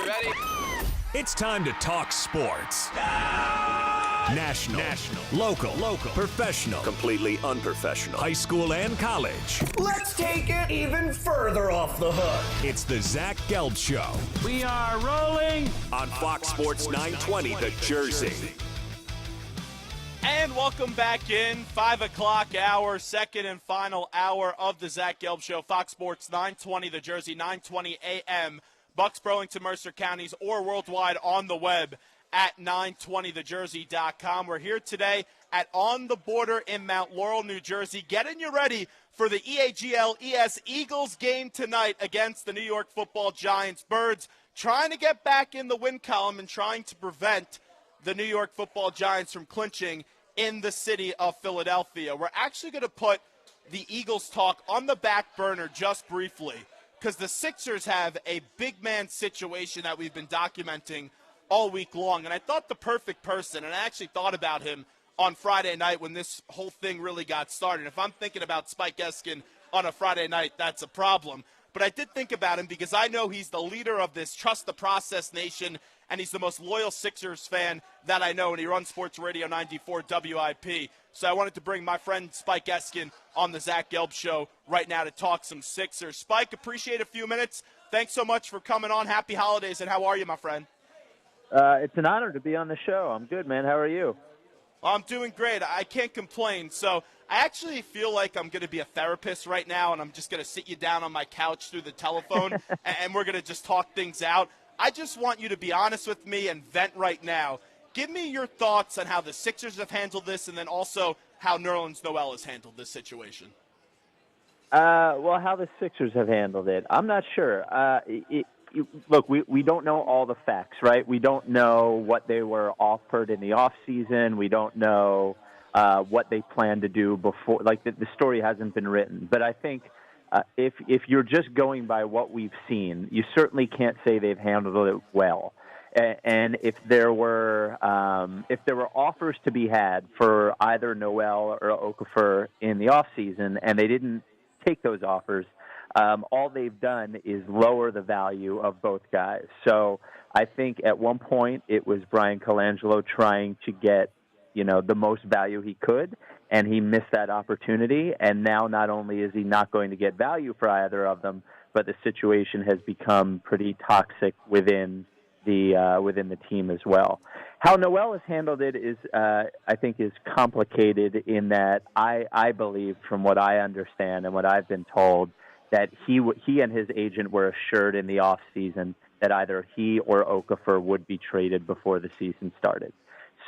ready? It's time to talk sports. National, local, professional, Completely unprofessional. high school and college. Let's take it even further off the hook. It's the Zach Gelb Show We are rolling. On Fox Sports 920, The Jersey. And welcome back in, 5 o'clock hour, second and final hour of the Zach Gelb Show. Fox Sports 920, The Jersey, 920 a.m. Bucks, Burlington, Mercer counties, or worldwide on the web at 920thejersey.com. We're here today at On the Border in Mount Laurel, New Jersey, getting you ready for the EAGL-ES Eagles game tonight against the New York Football Giants. Birds trying to get back in the win column and trying to prevent the New York Football Giants from clinching in the city of Philadelphia. We're actually going to put the Eagles talk on the back burner just briefly because the Sixers have a big man situation that we've been documenting all week long. And I thought the perfect person, and I actually thought about him on Friday night when this whole thing really got started. If I'm thinking about Spike Eskin on a Friday night, that's a problem. But I did think about him because I know he's the leader of this Trust the Process Nation, and he's the most loyal Sixers fan that I know, and he runs Sports Radio 94 WIP. So I wanted to bring my friend Spike Eskin on the Zach Gelb Show right now to talk some Sixers. Spike, appreciate a few minutes. Thanks so much for coming on. Happy holidays, and how are you, my friend? It's an honor to be on the show. I'm good, man. How are you? I'm doing great. I can't complain. So I actually feel like I'm going to be a therapist right now, and I'm just going to sit you down on my couch through the telephone, and we're going to just talk things out. I just want you to be honest with me and vent right now. Give me your thoughts on how the Sixers have handled this, and then also how Nerlens Noel has handled this situation. Well, how the Sixers have handled it, I'm not sure. Look, we don't know all the facts, right? We don't know what they were offered in the off season. We don't know what they plan to do before. Like the story hasn't been written. But I think if you're just going by what we've seen, you certainly can't say they've handled it well. And if there were offers to be had for either Noel or Okafor in the off season, and they didn't take those offers, all they've done is lower the value of both guys. So I think at one point it was Brian Colangelo trying to get, the most value he could, and he missed that opportunity. And now not only is he not going to get value for either of them, but the situation has become pretty toxic within the team as well. How Noel has handled it is, I think, is complicated in that I believe, from what I understand and what I've been told, that he and his agent were assured in the off season that either he or Okafor would be traded before the season started.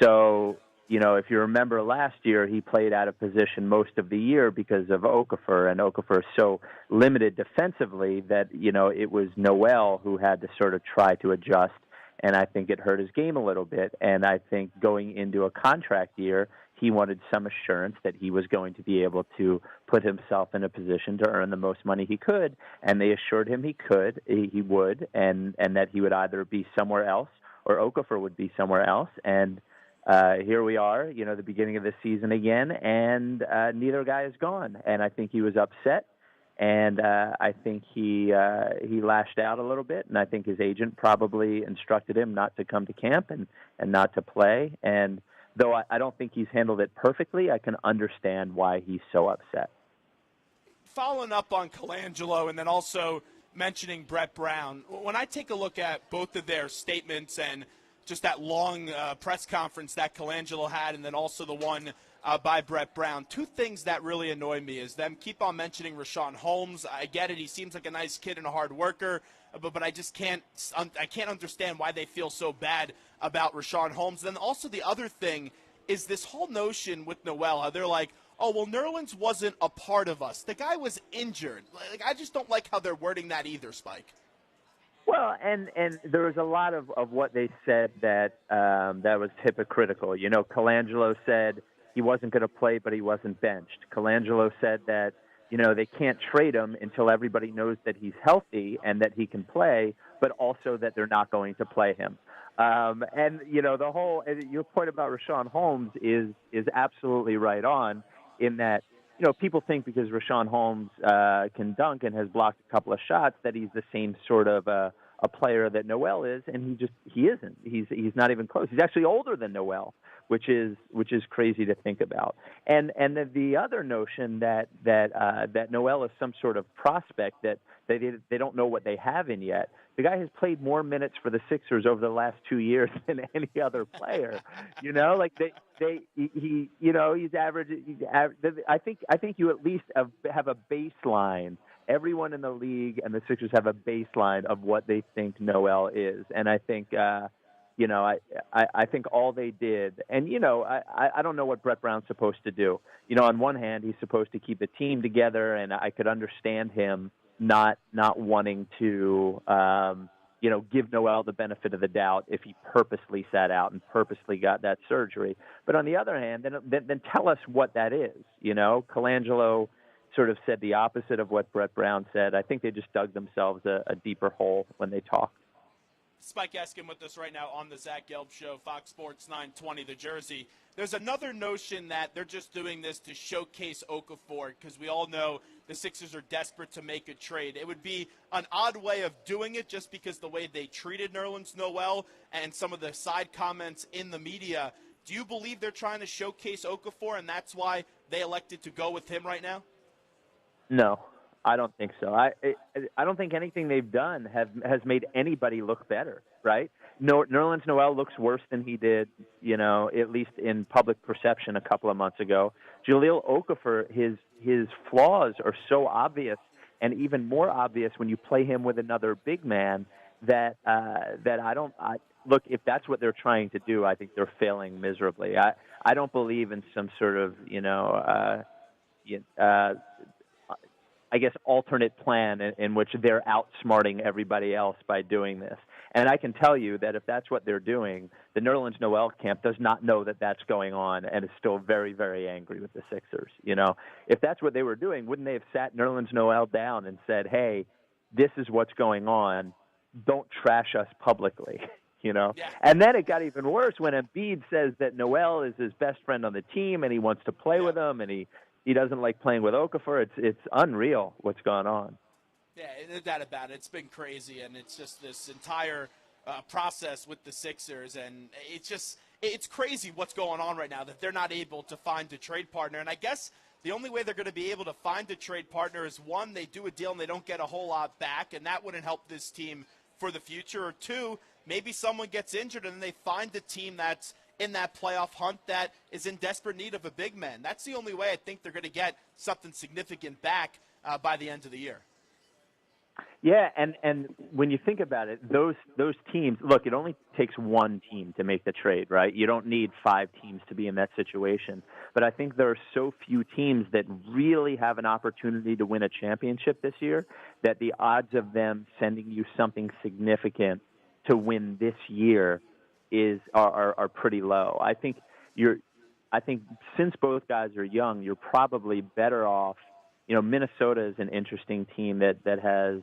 So, if you remember last year, he played out of position most of the year because of Okafor, and Okafor is so limited defensively that, it was Noel who had to sort of try to adjust, and I think it hurt his game a little bit. And I think going into a contract year, he wanted some assurance that he was going to be able to put himself in a position to earn the most money he could, and they assured him he would, and that he would either be somewhere else or Okafor would be somewhere else. And here we are, the beginning of the season again, and neither guy is gone. And I think he was upset, and I think he lashed out a little bit, and I think his agent probably instructed him not to come to camp and not to play. And though I don't think he's handled it perfectly, I can understand why he's so upset. Following up on Colangelo and then also mentioning Brett Brown, when I take a look at both of their statements and just that long press conference that Colangelo had and then also the one by Brett Brown, two things that really annoy me is them keep on mentioning Rashawn Holmes. I get it. He seems like a nice kid and a hard worker, but I just can't understand why they feel so bad about Rashawn Holmes. And then also the other thing is this whole notion with Noel, how they're like, oh, well, Nerlens wasn't a part of us. The guy was injured. Like, I just don't like how they're wording that either, Spike. Well, and there was a lot of what they said that was hypocritical. Colangelo said he wasn't going to play, but he wasn't benched. Colangelo said that, they can't trade him until everybody knows that he's healthy and that he can play, but also that they're not going to play him. The whole your point about Rashawn Holmes is absolutely right on, in that people think because Rashawn Holmes can dunk and has blocked a couple of shots that he's the same sort of a a player that Noel is, and he isn't. He's not even close. He's actually older than Noel, which is crazy to think about. And the other notion that Noel is some sort of prospect that they don't know what they have in yet. The guy has played more minutes for the Sixers over the last 2 years than any other player. He's average. I think you at least have a baseline. Everyone in the league and the Sixers have a baseline of what they think Noel is, and I think I think all they did, and I don't know what Brett Brown's supposed to do. On one hand, he's supposed to keep the team together, and I could understand him not wanting to give Noel the benefit of the doubt if he purposely sat out and purposely got that surgery. But on the other hand, then tell us what that is. Colangelo sort of said the opposite of what Brett Brown said. I think they just dug themselves a deeper hole when they talked. Spike Eskin with us right now on the Zach Gelb Show, Fox Sports 920, the Jersey. There's another notion that they're just doing this to showcase Okafor, because we all know the Sixers are desperate to make a trade. It would be an odd way of doing it just because the way they treated Nerlens Noel and some of the side comments in the media. Do you believe they're trying to showcase Okafor, and that's why they elected to go with him right now? No, I don't think so. I don't think anything they've done has made anybody look better, right? Nerlens Noel looks worse than he did, at least in public perception a couple of months ago. Jahlil Okafor, his flaws are so obvious, and even more obvious when you play him with another big man, that look, if that's what they're trying to do, I think they're failing miserably. I don't believe in some sort of I guess, alternate plan in which they're outsmarting everybody else by doing this. And I can tell you that if that's what they're doing, the Nerlens Noel camp does not know that that's going on and is still very, very angry with the Sixers. If that's what they were doing, wouldn't they have sat Nerlens Noel down and said, hey, this is what's going on. Don't trash us publicly. Yeah. And then it got even worse when Embiid says that Noel is his best friend on the team and he wants to play with him, and he doesn't like playing with Okafor. It's unreal what's going on. Yeah, no doubt about it. It's been crazy, and it's just this entire process with the Sixers, and it's crazy what's going on right now, that they're not able to find a trade partner. And I guess the only way they're going to be able to find a trade partner is, one, they do a deal and they don't get a whole lot back, and that wouldn't help this team for the future. Or two, maybe someone gets injured and they find a team that's in that playoff hunt that is in desperate need of a big man. That's the only way I think they're going to get something significant back by the end of the year. Yeah, and when you think about it, those teams, look, it only takes one team to make the trade, right? You don't need 5 teams to be in that situation. But I think there are so few teams that really have an opportunity to win a championship this year that the odds of them sending you something significant to win this year are pretty low. I think since both guys are young, you're probably better off. Minnesota is an interesting team that has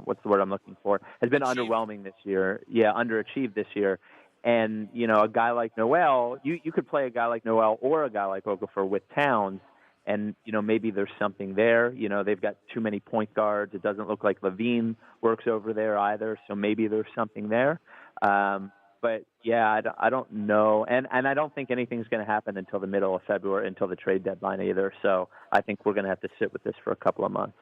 what's the word I'm looking for? Has been underwhelming this year. Yeah, underachieved this year. And a guy like Noel, you could play a guy like Noel or a guy like Okafor with Towns, and maybe there's something there. They've got too many point guards. It doesn't look like Levine works over there either, so maybe there's something there. But yeah, I don't know, and I don't think anything's going to happen until the middle of February, until the trade deadline either. So I think we're going to have to sit with this for a couple of months.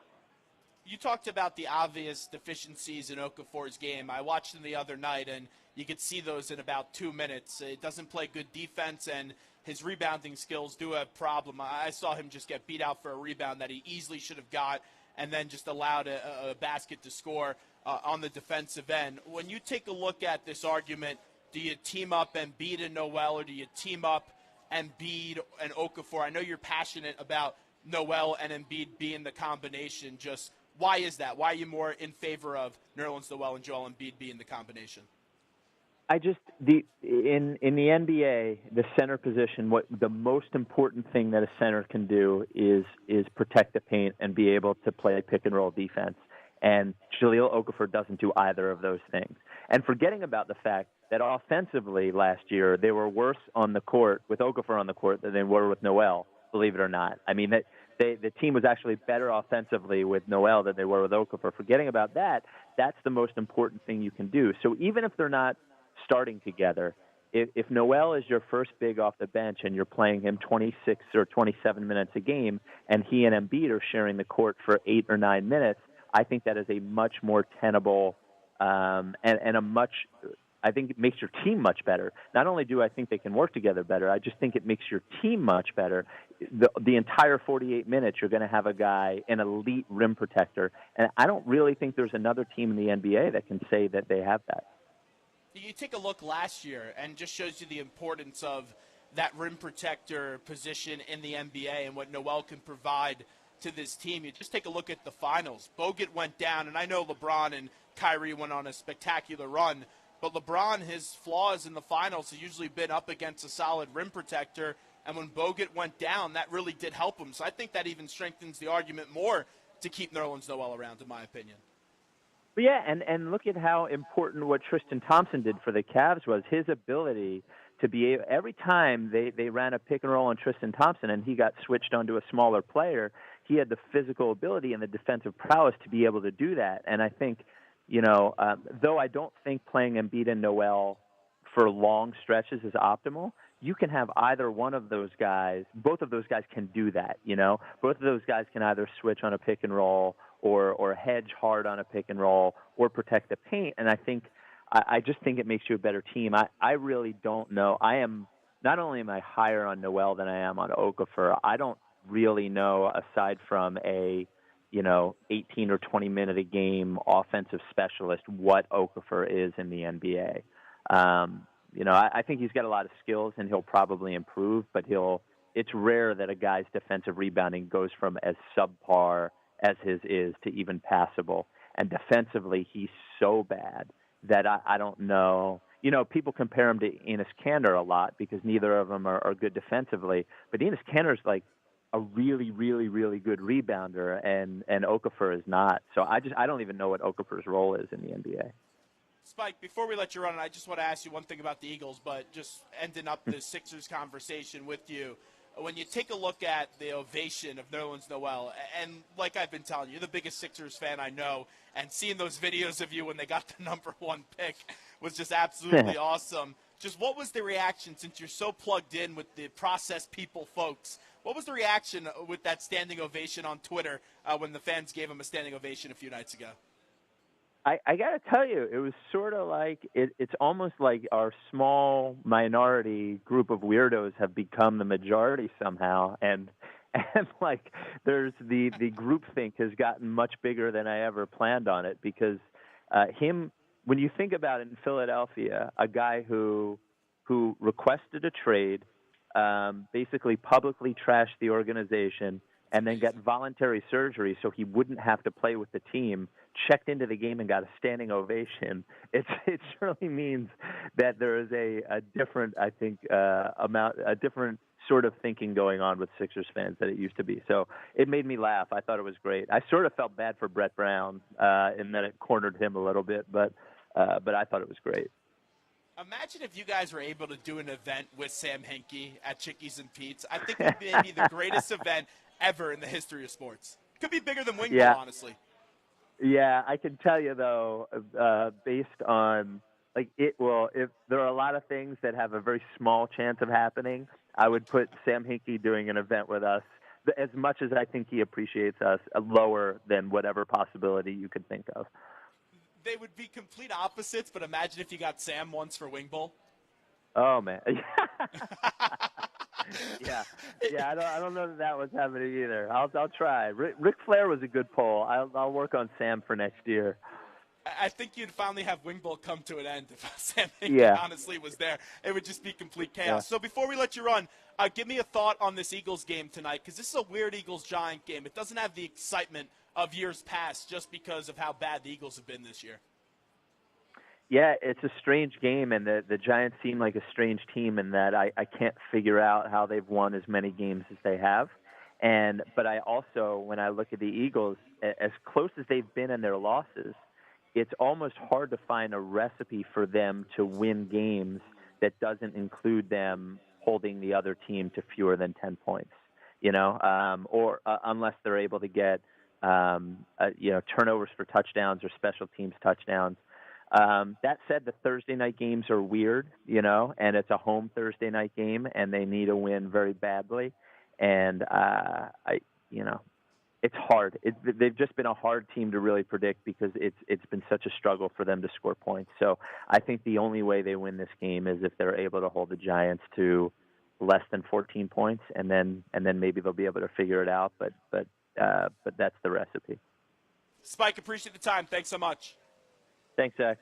You talked about the obvious deficiencies in Okafor's game. I watched him the other night, and you could see those in about 2 minutes. It doesn't play good defense, and his rebounding skills do have problem. I saw him just get beat out for a rebound that he easily should have got, and then just allowed a basket to score on the defensive end. When you take a look at this argument, do you team up Embiid and Noel, or do you team up Embiid and Okafor? I know you're passionate about Noel and Embiid being the combination. Just why is that? Why are you more in favor of Nerlens Noel and Joel Embiid being the combination? In the NBA, the center position, what the most important thing that a center can do is protect the paint and be able to play pick and roll defense. And Jahlil Okafor doesn't do either of those things. And forgetting about the fact that offensively last year they were worse on the court with Okafor on the court than they were with Noel, believe it or not. I mean, the team was actually better offensively with Noel than they were with Okafor. Forgetting about that, that's the most important thing you can do. So even if they're not starting together, if Noel is your first big off the bench and you're playing him 26 or 27 minutes a game, and he and Embiid are sharing the court for 8 or 9 minutes, I think that is a much more tenable and a much, I think it makes your team much better. Not only do I think they can work together better, I just think it makes your team much better. The entire 48 minutes, you're going to have a guy, an elite rim protector, and I don't really think there's another team in the NBA that can say that they have that. You take a look last year, and just shows you the importance of that rim protector position in the NBA and what Noel can provide to this team. You just take a look at the finals. Bogut went down, and I know LeBron and Kyrie went on a spectacular run, but LeBron, his flaws in the finals have usually been up against a solid rim protector, and when Bogut went down, that really did help him. So I think that even strengthens the argument more to keep Nerlens Noel around, in my opinion. But yeah, and look at how important what Tristan Thompson did for the Cavs was his ability to be able, every time they ran a pick and roll on Tristan Thompson and he got switched onto a smaller player, he had the physical ability and the defensive prowess to be able to do that. And I think, though I don't think playing Embiid and Noel for long stretches is optimal, you can have either one of those guys. Both of those guys can do that, Both of those guys can either switch on a pick and roll or hedge hard on a pick and roll or protect the paint. And I just think it makes you a better team. I really don't know. Not only am I higher on Noel than I am on Okafor, I don't really know, aside from a 18 or 20 minute a game offensive specialist, what Okafor is in the NBA. I think he's got a lot of skills and he'll probably improve, but it's rare that a guy's defensive rebounding goes from as subpar as his is to even passable. And defensively, he's so bad that I don't know. People compare him to Enes Kanter a lot because neither of them are good defensively. But Enes Kanter's like a really, really, really good rebounder, and Okafor is not. So I don't even know what Okafor's role is in the NBA. Spike, before we let you run, I just want to ask you one thing about the Eagles, but just ending up the Sixers conversation with you. When you take a look at the ovation of Nerlens Noel, and like I've been telling you, you're the biggest Sixers fan I know, and seeing those videos of you when they got the number 1 pick was just absolutely awesome. Just what was the reaction, since you're so plugged in with the process people folks, what was the reaction with that standing ovation on Twitter when the fans gave him a standing ovation a few nights ago? I got to tell you, it was sort of like it's almost like our small minority group of weirdos have become the majority somehow, and like there's the groupthink has gotten much bigger than I ever planned on it, because when you think about it, in Philadelphia, a guy who requested a trade, basically publicly trashed the organization, and then got voluntary surgery so he wouldn't have to play with the team, checked into the game and got a standing ovation. It surely means that there is a different, I think, a different sort of thinking going on with Sixers fans than it used to be. So it made me laugh. I thought it was great. I sort of felt bad for Brett Brown in that it cornered him a little bit, but I thought it was great. Imagine if you guys were able to do an event with Sam Hinkie at Chickies and Pete's. I think it would be maybe the greatest event ever in the history of sports. Could be bigger than Wing Bowl, honestly. Yeah, I can tell you, though, based on, if there are a lot of things that have a very small chance of happening, I would put Sam Hinkie doing an event with us, as much as I think he appreciates us, lower than whatever possibility you could think of. They would be complete opposites, but imagine if you got Sam once for Wing Bowl. Oh, man. Yeah. I don't know that was happening either. I'll try. Ric Flair was a good poll. I'll work on Sam for next year. I think you'd finally have Wing Bowl come to an end if Sam Hinkie honestly was there. It would just be complete chaos. Yeah. So before we let you run, give me a thought on this Eagles game tonight, because this is a weird Eagles-Giant game. It doesn't have the excitement of years past just because of how bad the Eagles have been this year. Yeah, it's a strange game, and the Giants seem like a strange team in that I can't figure out how they've won as many games as they have. But I also, when I look at the Eagles, as close as they've been in their losses, it's almost hard to find a recipe for them to win games that doesn't include them holding the other team to fewer than 10 points. or unless they're able to get, turnovers for touchdowns or special teams touchdowns. That said, the Thursday night games are weird, and it's a home Thursday night game, and they need a win very badly. And it's hard. They've just been a hard team to really predict because it's been such a struggle for them to score points. So I think the only way they win this game is if they're able to hold the Giants to less than 14 points, and then maybe they'll be able to figure it out. But that's the recipe. Spike, appreciate the time. Thanks so much. Thanks, Zach.